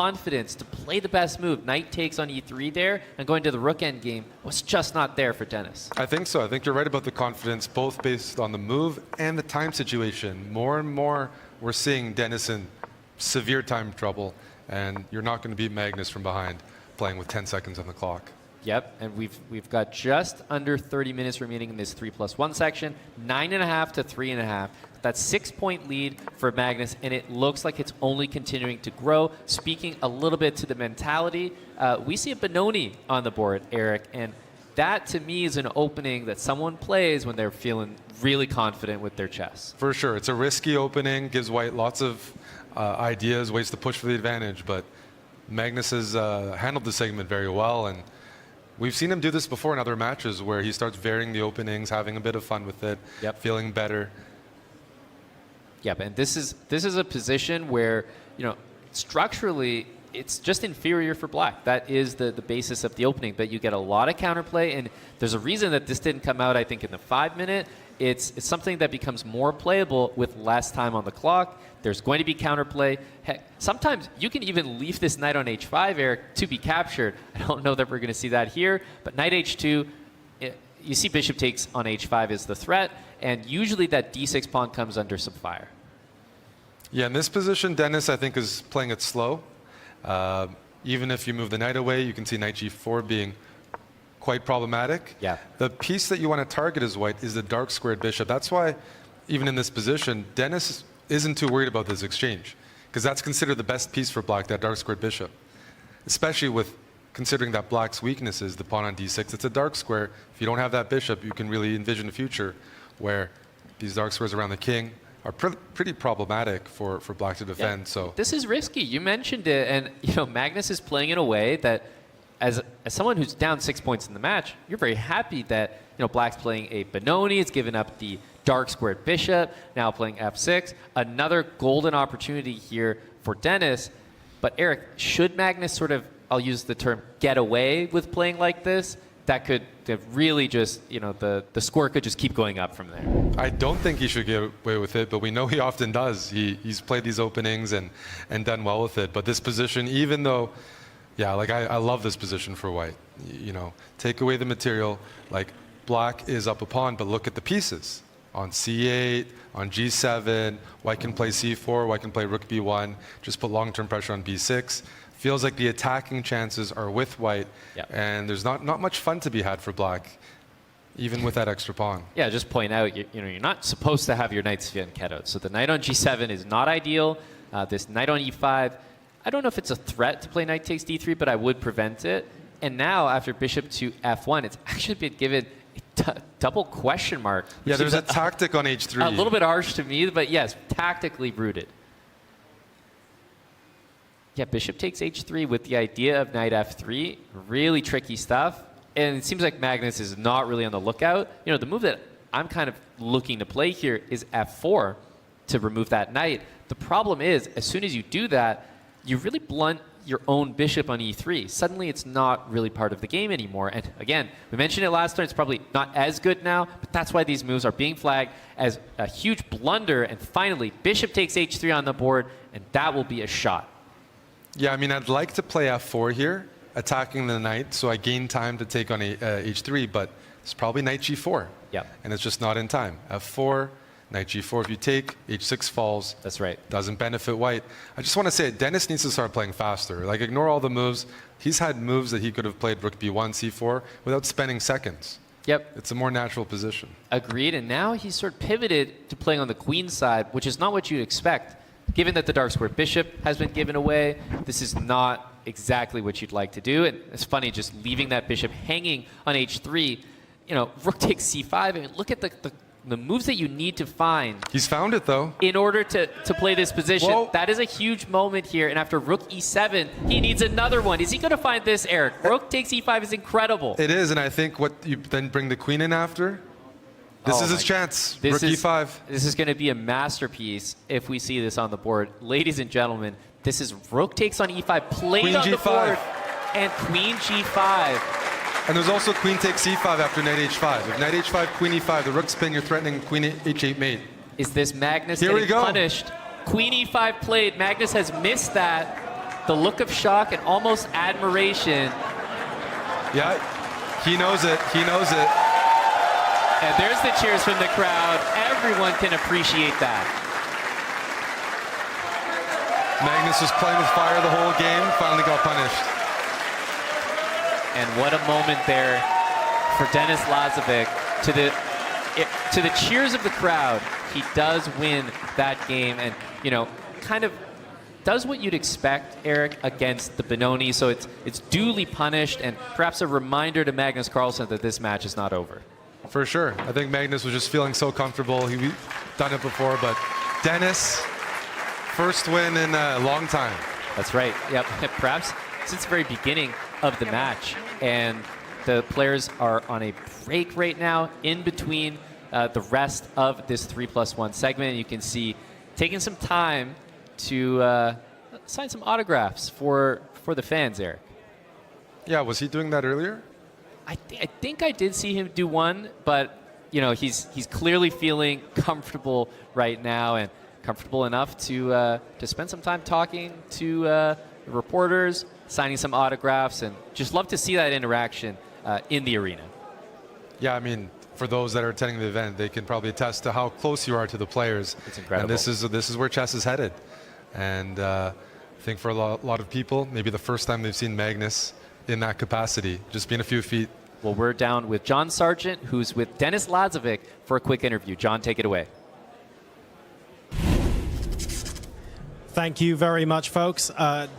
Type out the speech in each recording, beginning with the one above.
confidence to play the best move, knight takes on e3 there, and going to the rook end game was just not there for Denis. I think so. I think you're right about the confidence, both based on the move and the time situation. More and more, we're seeing Denis in severe time trouble, and you're not going to beat Magnus from behind playing with 10 seconds on the clock. Yep, and we've got just under 30 minutes remaining in this 3+1 section, 9.5 to 3.5. That's 6-point lead for Magnus, and it looks like it's only continuing to grow. Speaking a little bit to the mentality, we see a BENONI on the board, Eric, and that to me is an opening that someone plays when they're feeling really confident with their chess. For sure, it's a risky opening, gives White lots of ideas, ways to push for the advantage, but Magnus has handled the segment very well, and we've seen him do this before in other matches where he starts varying the openings, having a bit of fun with it, feeling better. Yep, and this is a position where, you know, structurally it's just inferior for black. That is the basis of the opening, but you get a lot of counterplay, and there's a reason that this didn't come out, I think, in the 5-minute. It's something that becomes more playable with less time on the clock. There's going to be counterplay. Heck, sometimes you can even leave this knight on h5, Eric, to be captured. I don't know that we're going to see that here, but knight h2, you see bishop takes on h5 is the threat, and usually that d6 pawn comes under some fire. Yeah, in this position, Denis, I think, is playing it slow. Even if you move the knight away, you can see knight g4 being quite problematic. Yeah. The piece that you want to target as White is the dark squared bishop. That's why, even in this position, Denis isn't too worried about this exchange, because that's considered the best piece for black, that dark squared bishop. Especially with considering that black's weakness is the pawn on d6. It's a dark square. If you don't have that bishop, you can really envision a future where these dark squares around the king are pretty problematic for black to defend. Yeah. So this is risky. You mentioned it, and you know Magnus is playing in a way that, as someone who's down 6 points in the match, you're very happy that black's playing a BENONI. It's given up the dark squared bishop. Now playing f6. Another golden opportunity here for Denis. But Eric, should Magnus sort of, I'll use the term, get away with playing like this? That could really just, the score could just keep going up from there. I don't think he should get away with it, but we know he often does. He's played these openings and done well with it. But this position, even though, yeah, like I love this position for White. Take away the material. Like black is up a pawn, but look at the pieces. On c8, on g7, White can play c4, White can play rook b1, just put long-term pressure on b6. Feels like the attacking chances are with White, and there's not much fun to be had for black, even with that extra pawn. Yeah, just point out, you're not supposed to have your knights flank out. So the knight on g7 is not ideal. This knight on e5, I don't know if it's a threat to play knight takes d3, but I would prevent it. And now, after bishop to f1, it's actually been given a double question mark. Yeah, there's a tactic on h3. A little bit harsh to me, but yes, tactically rooted. Yeah, bishop takes h3 with the idea of knight f3. Really tricky stuff. And it seems like Magnus is not really on the lookout. The move that I'm kind of looking to play here is f4 to remove that knight. The problem is, as soon as you do that, you really blunt your own bishop on e3. Suddenly it's not really part of the game anymore. And again, we mentioned it last time, it's probably not as good now, but that's why these moves are being flagged as a huge blunder. And finally, bishop takes h3 on the board, and that will be a shot. Yeah, I mean, I'd like to play f4 here, attacking the knight, so I gain time to take on h3, but it's probably knight g4. Yeah. And it's just not in time. f4, knight g4, if you take, h6 falls. That's right. Doesn't benefit White. I just want to say, Denis needs to start playing faster. Like, ignore all the moves. He's had moves that he could have played rook b1, c4, without spending seconds. Yep. It's a more natural position. Agreed, and now he's sort of pivoted to playing on the queen side, which is not what you'd expect. Given that the dark square bishop has been given away, this is not exactly what you'd like to do. And it's funny, just leaving that bishop hanging on h3. Rook takes c5. I mean, look at the moves that you need to find. He's found it, though. In order to play this position. Whoa. That is a huge moment here. And after rook e7, he needs another one. Is he going to find this, Eric? Rook takes e5 is incredible. It is, and I think what you then bring the queen in after. This is his chance. Rook e5. This is going to be a masterpiece if we see this on the board. Ladies and gentlemen, this is rook takes on e5, played Queen on G5. the board, and queen g5. And there's also queen takes c5 after knight h5. If knight h5, queen e5, the rook spin, you're threatening queen h8 mate. Is this Magnus Here we getting go. punished? Queen e5 played. Magnus has missed that. the look of shock and almost admiration. Yeah, he knows it. He knows it. And there's the cheers from the crowd. Everyone can appreciate that. Magnus was playing with fire the whole game, finally got punished. And what a moment there for Denis Lazavik. To the cheers of the crowd, he does win that game and, you know, kind of does what you'd expect, Eric, against the BENONI. So it's duly punished and perhaps a reminder to Magnus Carlsen that this match is not over. For sure. I think Magnus was just feeling so comfortable. He'd done it before, but Denis, first win in a long time. That's right. Yep. Perhaps since the very beginning of the match. And the players are on a break right now in between the rest of this 3+1 segment. You can see taking some time to sign some autographs for the fans, Eric. Yeah, was he doing that earlier? I think I did see him do one, but you know he's clearly feeling comfortable right now and comfortable enough to spend some time talking to reporters, signing some autographs, and just love to see that interaction in the arena. Yeah, I mean, for those that are attending the event, they can probably attest to how close you are to the players. It's incredible. And this is where chess is headed. And I think for a lot of people, maybe the first time they've seen Magnus in that capacity, just being a few feet. Well, we're down with John Sargent, who's with Denis Lazavik for a quick interview. John, take it away. Thank you very much, folks.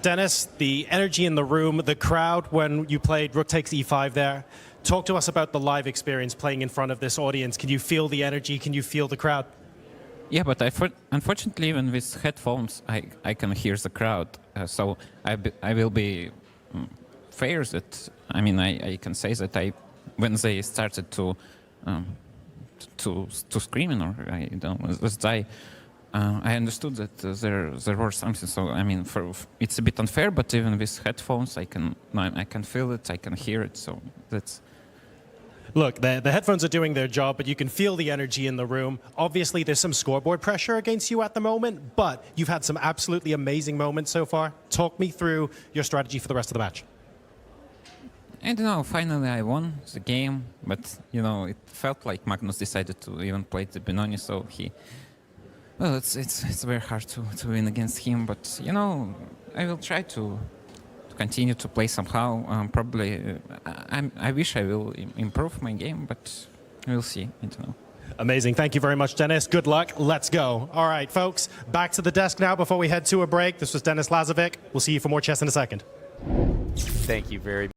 Denis, the energy in the room, the crowd when you played Rook takes e5 there. Talk to us about the live experience playing in front of this audience. Can you feel the energy? Can you feel the crowd? Yeah, but unfortunately, even with headphones, I can hear the crowd. So I will be fair that, I mean, I can say that when they started to screaming, or I don't know, I understood that there was something. So I mean, it's a bit unfair, but even with headphones, I can feel it, I can hear it. So that's. Look, the headphones are doing their job, but you can feel the energy in the room. Obviously, there's some scoreboard pressure against you at the moment, but you've had some absolutely amazing moments so far. Talk me through your strategy for the rest of the match. I don't know, finally I won the game, but, you know, it felt like Magnus decided to even play the BENONI, so well, it's very hard to win against him, but, you know, I will try to continue to play somehow. Probably, I wish I will improve my game, but we'll see. I don't know. Amazing. Thank you very much, Denis. Good luck. Let's go. All right, folks, back to the desk now before we head to a break. This was Denis Lazavik. We'll see you for more chess in a second. Thank you very much.